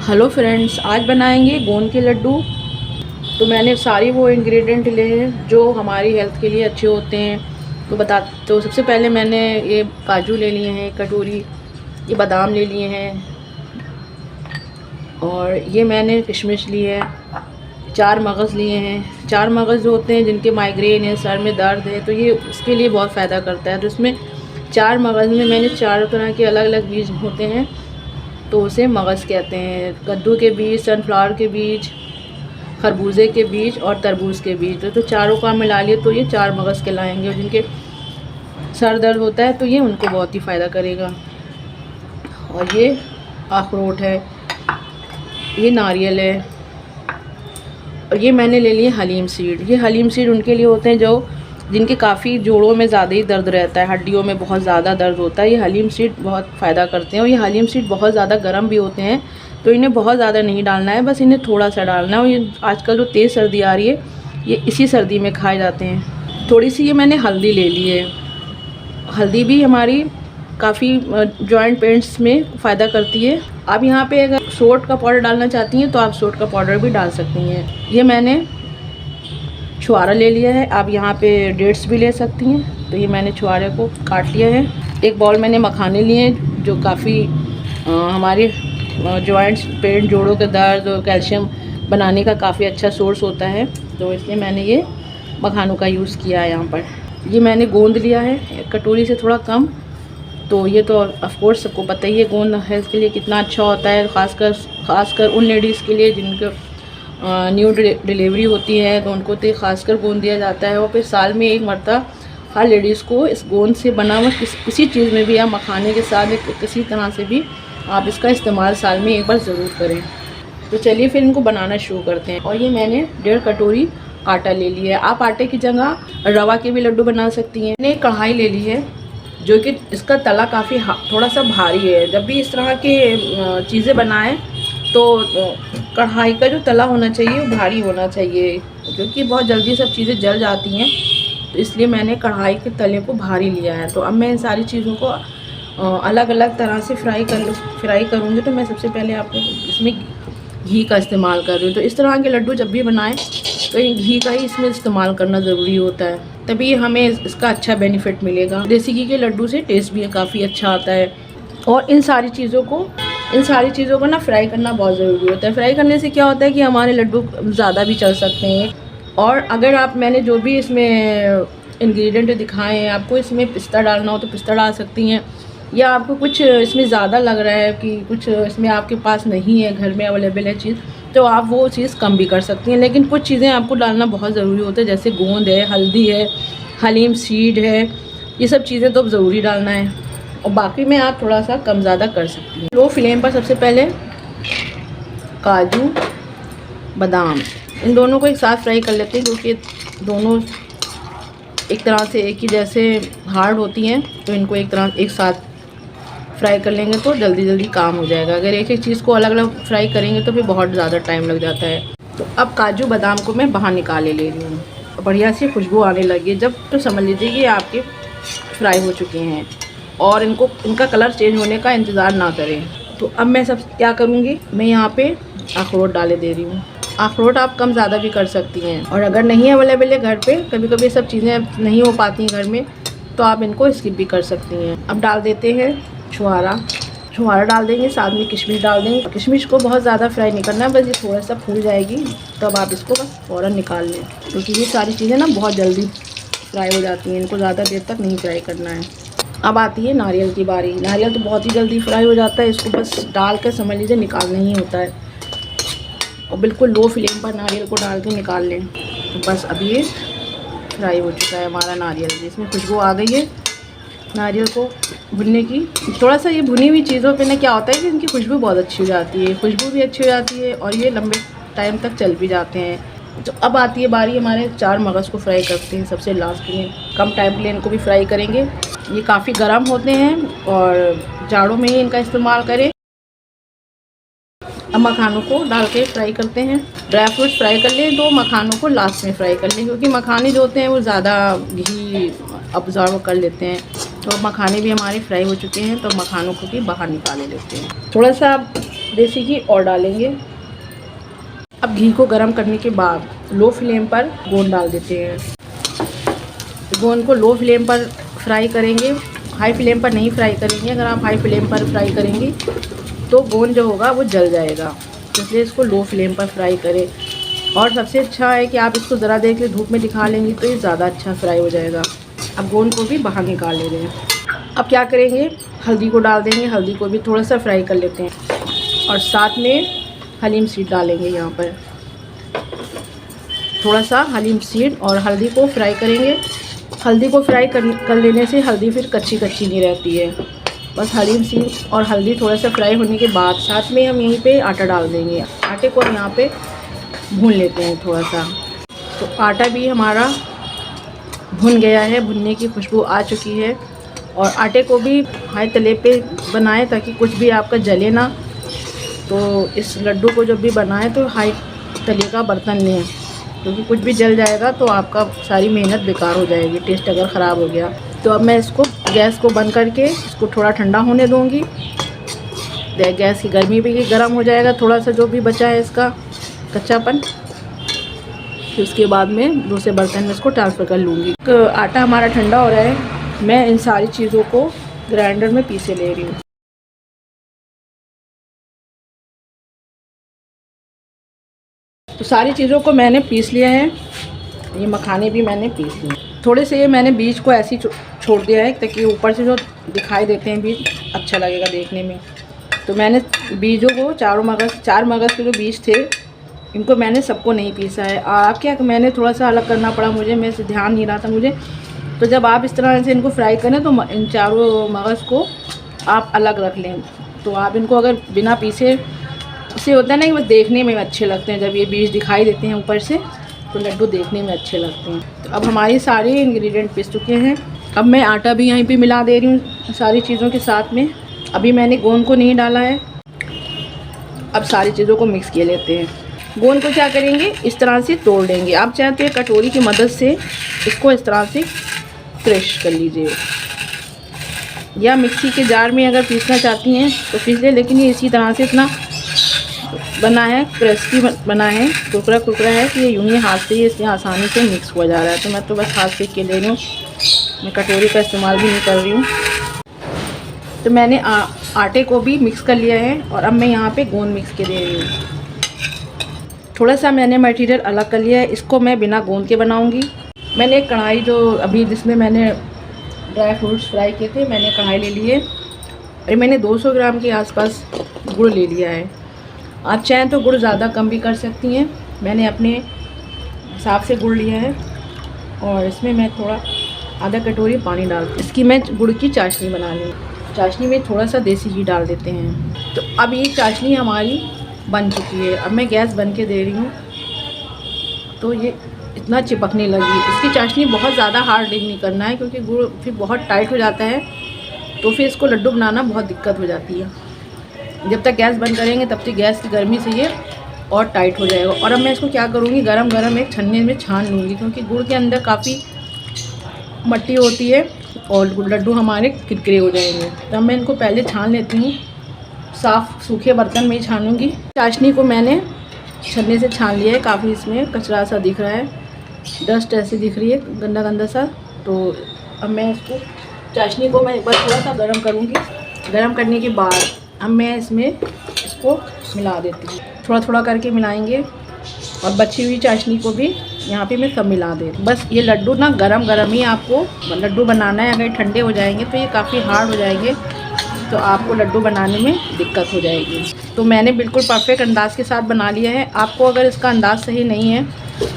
Hello friends, आज बनाएंगे गोंद के लड्डू। तो मैंने सारी वो इंग्रेडिएंट लिए हैं जो हमारी हेल्थ के लिए अच्छे होते हैं। तो सबसे पहले मैंने ये काजू ले लिए हैं, कटोरी, ये बादाम ले लिए हैं, और ये मैंने किशमिश ली है, 4 मगज़ लिए हैं। 4 मगज़ जो होते हैं जिनके माइग्रेन है, सर में दर्द है, तो ये उसके लिए बहुत फ़ायदा करता है। तो इसमें 4 मगज़ में मैंने 4 तरह के अलग अलग बीज होते हैं, तो उसे मगज़ कहते हैं। कद्दू के बीज, सनफ्लावर के बीज, खरबूजे के बीज और तरबूज के बीज। तो चारों का मिला लिए तो ये 4 मगज़ कहलाएंगे। और जिनके सर दर्द होता है तो ये उनको बहुत ही फ़ायदा करेगा। और ये अखरोट है, ये नारियल है, और ये मैंने ले लिए हलीम सीड। ये हलीम सीड उनके लिए होते हैं जिनके काफ़ी जोड़ों में ज़्यादा ही दर्द रहता है, हड्डियों में बहुत ज़्यादा दर्द होता है। ये हलीम सीड बहुत फ़ायदा करते हैं। और ये हलीम सीड बहुत ज़्यादा गर्म भी होते हैं, तो इन्हें बहुत ज़्यादा नहीं डालना है, बस इन्हें थोड़ा सा डालना है। और ये आजकल जो तेज़ सर्दी आ रही है, ये इसी सर्दी में खाए जाते हैं। थोड़ी सी ये मैंने हल्दी ले ली है। हल्दी भी हमारी काफ़ी जॉइंट पेन्स में फ़ायदा करती है। आप यहाँ पे अगर सोंठ का पाउडर डालना चाहती हैं तो आप सोंठ का पाउडर भी डाल सकती हैं। ये मैंने छुआरा ले लिया है, आप यहाँ पे डेट्स भी ले सकती हैं। तो ये मैंने छुआरे को काट लिया है। एक बाउल मैंने मखाने लिए हैं जो काफ़ी हमारे जॉइंट्स, पेन, जोड़ों के दर्द और कैल्शियम बनाने का काफ़ी अच्छा सोर्स होता है, तो इसलिए मैंने ये मखानों का यूज़ किया है यहाँ पर। ये मैंने गोंद लिया है, एक कटोरी से थोड़ा कम। तो ये तो ऑफ कोर्स सबको पता ही है गोंद हेल्थ के लिए कितना अच्छा होता है, ख़ासकर उन लेडीज़ के लिए जिनके न्यू डिलीवरी होती है, तो उनको तो ख़ासकर गोंद दिया जाता है। और फिर साल में एक मरतबा हर लेडीज़ को इस गोंद से बना हुआ किसी चीज़ में भी, या मखाने के साथ किसी तरह से भी आप इसका इस्तेमाल साल में एक बार ज़रूर करें। तो चलिए फिर इनको बनाना शुरू करते हैं। और ये मैंने 1.5 कटोरी आटा ले लिया है। आप आटे की जगह रवा के भी लड्डू बना सकती हैं। मैंने कढ़ाई ले ली है जो कि इसका तला काफ़ी थोड़ा सा भारी है। जब भी इस तरह के चीज़ें बनाएं तो कढ़ाई का जो तला होना चाहिए वो भारी होना चाहिए, क्योंकि बहुत जल्दी सब चीज़ें जल जाती हैं। तो इसलिए मैंने कढ़ाई के तले को भारी लिया है। तो अब मैं इन सारी चीज़ों को अलग अलग तरह से फ्राई करूँगी। तो मैं सबसे पहले आपको इसमें घी का इस्तेमाल कर रही हूँ। तो इस तरह के लड्डू जब भी बनाएं तो घी का ही इसमें इस्तेमाल करना ज़रूरी होता है, तभी हमें इसका अच्छा बेनिफिट मिलेगा। देसी घी के लड्डू से टेस्ट भी काफ़ी अच्छा आता है। और इन सारी चीज़ों को ना फ्राई करना बहुत ज़रूरी होता है। फ्राई करने से क्या होता है कि हमारे लड्डू ज़्यादा भी चल सकते हैं। और अगर मैंने जो भी इसमें इंग्रेडिएंट दिखाए हैं, आपको इसमें पिस्ता डालना हो तो पिस्ता डाल सकती हैं, या आपको कुछ इसमें ज़्यादा लग रहा है कि कुछ इसमें आपके पास नहीं है, घर में अवेलेबल है चीज़, तो आप वो चीज़ कम भी कर सकती हैं। लेकिन कुछ चीज़ें आपको डालना बहुत ज़रूरी होता है, जैसे गोंद है, हल्दी है, हलीम सीड है, ये सब चीज़ें तो ज़रूरी डालना है। और बाकी में आप थोड़ा सा कम ज़्यादा कर सकती हैं। लो फ्लेम पर सबसे पहले काजू, बादाम, इन दोनों को एक साथ फ्राई कर लेते हैं, क्योंकि दोनों एक तरह से एक ही जैसे हार्ड होती हैं, तो इनको एक साथ फ्राई कर लेंगे तो जल्दी काम हो जाएगा। अगर एक एक चीज़ को अलग अलग फ्राई करेंगे तो फिर बहुत ज़्यादा टाइम लग जाता है। तो अब काजू बादाम को मैं बाहर निकाले ले रही हूँ। बढ़िया सी खुशबू आने लगी है जब, तो समझ लीजिए कि आपके फ्राई हो चुके हैं। और इनका कलर चेंज होने का इंतज़ार ना करें। तो अब मैं सब क्या करूँगी, मैं यहाँ पे अखरोट डाले दे रही हूँ। अखरोट आप कम ज़्यादा भी कर सकती हैं। और अगर नहीं अवेलेबल है घर पे, कभी कभी सब चीज़ें नहीं हो पाती हैं घर में, तो आप इनको स्किप भी कर सकती हैं। अब डाल देते हैं छुआरा डाल देंगे, साथ में किशमिश डाल देंगे। किशमिश को बहुत ज़्यादा फ्राई नहीं करना है, बस ये थोड़ा सा फूल जाएगी तब आप इसको बस फ़ौरन निकाल लें, क्योंकि ये सारी चीज़ें ना बहुत जल्दी फ्राई हो जाती हैं, इनको ज़्यादा देर तक नहीं फ्राई करना है। अब आती है नारियल की बारी। नारियल तो बहुत ही जल्दी फ्राई हो जाता है, इसको बस डाल कर समझ लीजिए निकालना ही होता है। और बिल्कुल लो फ्लेम पर नारियल को डाल के निकाल लें। तो बस अब ये फ्राई हो चुका है हमारा नारियल, इसमें खुशबू आ गई है नारियल को भुनने की। थोड़ा सा ये भुनी हुई चीज़ों पे ना क्या होता है कि इनकी खुशबू बहुत अच्छी हो जाती है, खुशबू भी अच्छी हो जाती है, और ये लंबे टाइम तक चल भी जाते हैं। तो अब आती है बारी हमारे 4 मगज़ को फ्राई करते हैं सबसे लास्ट में। कम टाइम के लिए इनको भी फ्राई करेंगे। ये काफ़ी गर्म होते हैं और जाड़ों में ही इनका इस्तेमाल करें। अब मखानों को डाल के फ्राई करते हैं। ड्राई फ्रूट्स फ्राई कर लें तो मखानों को लास्ट में फ्राई कर लें, क्योंकि मखाने जो होते हैं वो ज़्यादा घी अब्जॉर्ब कर लेते हैं। तो मखाने भी हमारे फ्राई हो चुके हैं, तो मखानों को भी बाहर निकाले लेते हैं। थोड़ा सा देसी घी और डालेंगे। अब घी को गर्म करने के बाद लो फ्लेम पर गोंद डाल देते हैं। गोंद को लो फ्लेम पर फ्राई करेंगे, हाई फ्लेम पर नहीं फ्राई करेंगे। अगर आप हाई फ्लेम पर फ्राई करेंगे तो गोंद जो होगा वो जल जाएगा, इसलिए इसको लो फ्लेम पर फ्राई करें। और सबसे अच्छा है कि आप इसको ज़रा देर के लिए धूप में दिखा लेंगे तो ये ज़्यादा अच्छा फ्राई हो जाएगा। अब गोंद को भी बाहर निकाल ले रहे हैं। अब क्या करेंगे, हल्दी को डाल देंगे। हल्दी को भी थोड़ा सा फ्राई कर लेते हैं और साथ में हलीम सीड डालेंगे। यहाँ पर थोड़ा सा हलीम सीड और हल्दी को फ्राई करेंगे। हल्दी को फ्राई कर लेने से हल्दी फिर कच्ची कच्ची नहीं रहती है। बस हलीम सीड और हल्दी थोड़ा सा फ्राई होने के बाद साथ में हम यहीं पे आटा डाल देंगे। आटे को हम यहाँ पे भून लेते हैं थोड़ा सा। तो आटा भी हमारा भुन गया है, भुनने की खुशबू आ चुकी है। और आटे को भी हाई तले पे बनाएं ताकि कुछ भी आपका जले ना। तो इस लड्डू को जब भी बनाएं तो हाई तले का बर्तन लें, क्योंकि कुछ भी जल जाएगा तो आपका सारी मेहनत बेकार हो जाएगी, टेस्ट अगर ख़राब हो गया। तो अब मैं इसको गैस को बंद करके इसको थोड़ा ठंडा होने दूँगी। गैस की गर्मी भी गर्म हो जाएगा थोड़ा सा जो भी बचा है इसका कच्चापन। फिर उसके बाद में दूसरे बर्तन में इसको ट्रांसफ़र कर लूँगी। आटा हमारा ठंडा हो रहा है, मैं इन सारी चीज़ों को ग्राइंडर में पीसे ले रही हूँ। तो सारी चीज़ों को मैंने पीस लिया है। ये मखाने भी मैंने पीस लिए। थोड़े से ये मैंने बीज को ऐसे ही छोड़ दिया है ताकि ऊपर से जो दिखाई देते हैं बीज अच्छा लगेगा देखने में। तो मैंने बीजों को चार मगज़ के जो बीज थे इनको मैंने सबको नहीं पीसा है। आप क्या, मैंने थोड़ा सा अलग करना पड़ा मुझे, मेरे से ध्यान नहीं रहा था मुझे। तो जब आप इस तरह से इनको फ्राई करें तो इन चारों मगज़ को आप अलग रख लें। तो आप इनको अगर बिना पीसे, उससे होता है ना कि बस देखने में अच्छे लगते हैं, जब ये बीज दिखाई देते हैं ऊपर से तो लड्डू देखने में अच्छे लगते हैं। तो अब हमारी सारे इंग्रेडिएंट पीस चुके हैं। अब मैं आटा भी यहीं पे मिला दे रही हूँ सारी चीज़ों के साथ में। अभी मैंने गोंद को नहीं डाला है। अब सारी चीज़ों को मिक्स किए लेते हैं। गोंद को क्या करेंगे, इस तरह से तोड़ लेंगे। आप चाहें तो कटोरी की मदद से इसको इस तरह से क्रश कर लीजिए, या मिक्सी के जार में अगर पीसना चाहती हैं तो पीस ले। लेकिन ये इसी तरह से इतना बना है, क्रिस्पी बना है, कुरकुरा है कि ये यूँ ही हाथ से ही इसमें आसानी से मिक्स हुआ जा रहा है। तो मैं तो बस हाथ से के ले रही हूँ, मैं कटोरी का इस्तेमाल भी नहीं कर रही हूँ। तो मैंने आटे को भी मिक्स कर लिया है और अब मैं यहाँ पे गोंद मिक्स के दे रही हूँ। थोड़ा सा मैंने मटेरियल अलग कर लिया है, इसको मैं बिना गोंद के बनाऊँगी। मैंने एक कढ़ाई जो अभी जिसमें मैंने ड्राई फ्रूट्स फ्राई किए थे, मैंने कढ़ाई ले ली है और मैंने 200 ग्राम के आसपास गुड़ ले लिया है। आप चाहें तो गुड़ ज़्यादा कम भी कर सकती हैं। मैंने अपने हिसाब से गुड़ लिया है और इसमें मैं थोड़ा आधा कटोरी पानी डालती। इसकी मैं गुड़ की चाशनी बना लूँ। चाशनी में थोड़ा सा देसी घी डाल देते हैं। तो अब ये चाशनी हमारी बन चुकी है। अब मैं गैस बंद के दे रही हूँ। तो ये इतना चिपकने लगी। इसकी चाशनी बहुत ज़्यादा हार्ड नहीं करना है, क्योंकि गुड़ फिर बहुत टाइट हो जाता है, तो फिर इसको लड्डू बनाना बहुत दिक्कत हो जाती है। जब तक गैस बंद करेंगे तब तक गैस की गर्मी से ये और टाइट हो जाएगा। और अब मैं इसको क्या करूँगी, गरम गरम एक छन्ने में छान लूँगी, क्योंकि गुड़ के अंदर काफ़ी मट्टी होती है और लड्डू हमारे किरकिरे हो जाएंगे। तो मैं इनको पहले छान लेती हूँ, साफ़ सूखे बर्तन में ही छानूँगी। चाशनी को मैंने छन्ने से छान लिया है। काफ़ी इसमें कचरा सा दिख रहा है, डस्ट ऐसी दिख रही है, गंदा गंदा सा। तो अब मैं इसको चाशनी को मैं एक बार थोड़ा सा गर्म करूँगी। गर्म करने के बाद अब मैं इसमें इसको मिला देती हूँ। थोड़ा थोड़ा करके मिलाएंगे और बची हुई चाशनी को भी यहाँ पे मैं सब मिला दे। बस ये लड्डू ना गरम गरम ही आपको लड्डू बनाना है। अगर ठंडे हो जाएंगे तो ये काफ़ी हार्ड हो जाएंगे, तो आपको लड्डू बनाने में दिक्कत हो जाएगी। तो मैंने बिल्कुल परफेक्ट अंदाज़ के साथ बना लिया है। आपको अगर इसका अंदाज़ सही नहीं है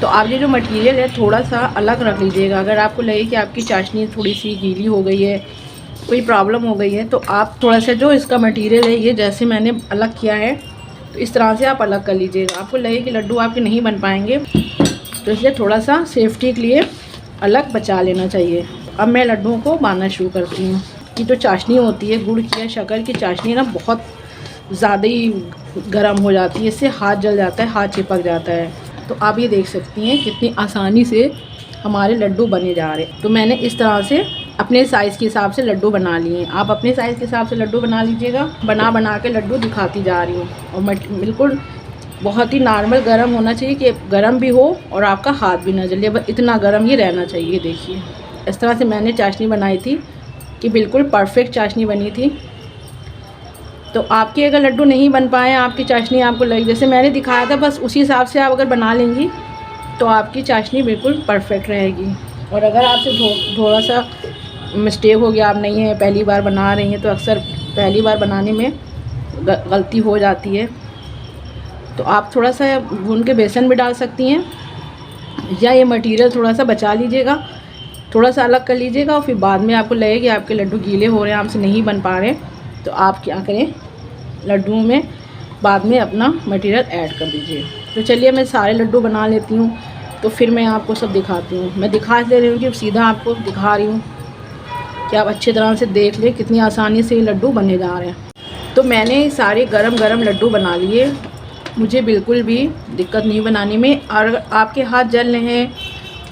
तो आप ये जो मटेरियल है थोड़ा सा अलग रख लीजिएगा। अगर आपको लगे कि आपकी चाशनी थोड़ी सी गीली हो गई है, कोई प्रॉब्लम हो गई है, तो आप थोड़ा सा जो इसका मटेरियल है ये जैसे मैंने अलग किया है तो इस तरह से आप अलग कर लीजिएगा। आपको लगे कि लड्डू आपके नहीं बन पाएंगे तो इसलिए थोड़ा सा सेफ्टी के लिए अलग बचा लेना चाहिए। अब मैं लड्डुओं को बांधना शुरू करती हूँ। कि जो चाशनी होती है गुड़ की या शक्कर की चाशनी ना बहुत ज़्यादा ही गर्म हो जाती है, इससे हाथ जल जाता है, हाथ चिपक जाता है। तो आप ये देख सकती हैं कितनी आसानी से हमारे लड्डू बने जा रहे हैं। तो मैंने इस तरह से अपने साइज़ के हिसाब से लड्डू बना लिए। आप अपने साइज़ के हिसाब से लड्डू बना लीजिएगा। बना के लड्डू दिखाती जा रही हूँ। और बिल्कुल बहुत ही नॉर्मल गरम होना चाहिए कि गरम भी हो और आपका हाथ भी ना जले, बस इतना गरम ही रहना चाहिए। देखिए इस तरह से मैंने चाशनी बनाई थी कि बिल्कुल परफेक्ट चाशनी बनी थी। तो आपके अगर लड्डू नहीं बन पाए, आपकी चाशनी आपको लगी जैसे मैंने दिखाया था, बस उसी हिसाब से आप अगर बना लेंगी तो आपकी चाशनी बिल्कुल परफेक्ट रहेगी। और अगर आपसे थोड़ा सा मिस्टेक हो गया, आप नहीं है पहली बार बना रही हैं, तो अक्सर पहली बार बनाने में गलती हो जाती है, तो आप थोड़ा सा भून के बेसन भी डाल सकती हैं, या ये मटेरियल थोड़ा सा बचा लीजिएगा, थोड़ा सा अलग कर लीजिएगा। और फिर बाद में आपको लगे कि आपके लड्डू गीले हो रहे हैं, आपसे नहीं बन पा रहे, तो आप क्या करें, लड्डुओं में बाद में अपना मटेरियल ऐड कर दीजिए। तो चलिए मैं सारे लड्डू बना लेती हूँ, तो फिर मैं आपको सब दिखाती हूँ। मैं दिखा दे रही हूँ कि सीधा आपको दिखा रही हूँ कि आप अच्छी तरह से देख लें कितनी आसानी से ये लड्डू बने जा रहे हैं। तो मैंने सारे गरम लड्डू बना लिए, मुझे बिल्कुल भी दिक्कत नहीं बनाने में। और आपके हाथ जल रहे हैं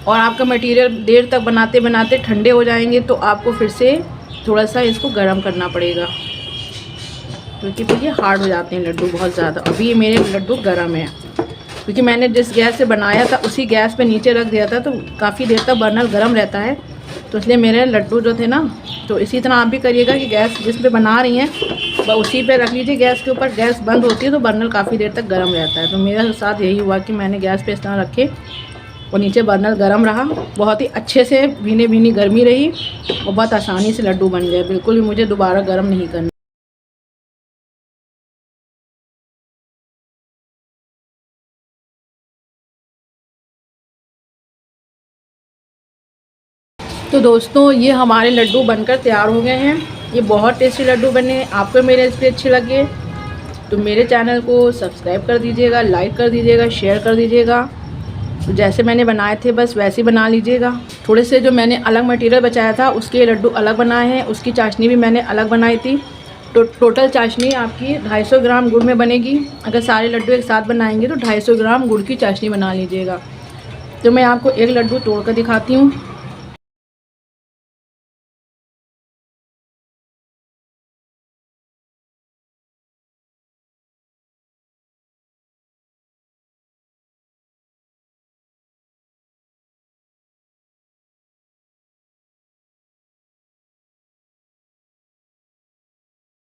और आपका मटेरियल देर तक बनाते बनाते ठंडे हो जाएंगे, तो आपको फिर से थोड़ा सा इसको गर्म करना पड़ेगा, क्योंकि फिर ये हार्ड हो जाते हैं लड्डू बहुत ज़्यादा। अभी ये मेरे लड्डू गर्म है, क्योंकि मैंने जिस गैस से बनाया था उसी गैस पे नीचे रख दिया था, तो काफ़ी देर तक बर्नर गर्म रहता है, तो इसलिए मेरे लड्डू जो थे ना, तो इसी तरह आप भी करिएगा कि गैस जिस पे बना रही हैं वह उसी पे रख लीजिए गैस के ऊपर। गैस बंद होती है तो बर्नर काफ़ी देर तक गर्म रहता है। तो मेरे साथ यही हुआ कि मैंने गैस पे इस तरह रखे और नीचे बर्नर गर्म रहा, बहुत ही अच्छे से भीनी गर्मी रही और बहुत आसानी से लड्डू बन गए। बिल्कुल भी मुझे दोबारा गर्म नहीं करना। तो दोस्तों ये हमारे लड्डू बनकर तैयार हो गए हैं। ये बहुत टेस्टी लड्डू बने। आपको मेरे रेसिपी अच्छे लगे तो मेरे चैनल को सब्सक्राइब कर दीजिएगा, लाइक कर दीजिएगा, शेयर कर दीजिएगा। तो जैसे मैंने बनाए थे बस वैसे ही बना लीजिएगा। थोड़े से जो मैंने अलग मटेरियल बचाया था उसके लड्डू अलग बनाए हैं, उसकी चाशनी भी मैंने अलग बनाई थी। तो टोटल चाशनी आपकी 250 ग्राम गुड़ में बनेगी। अगर सारे लड्डू एक साथ बनाएंगे तो 250 ग्राम गुड़ की चाशनी बना लीजिएगा। तो मैं आपको एक लड्डू तोड़ कर दिखाती हूँ।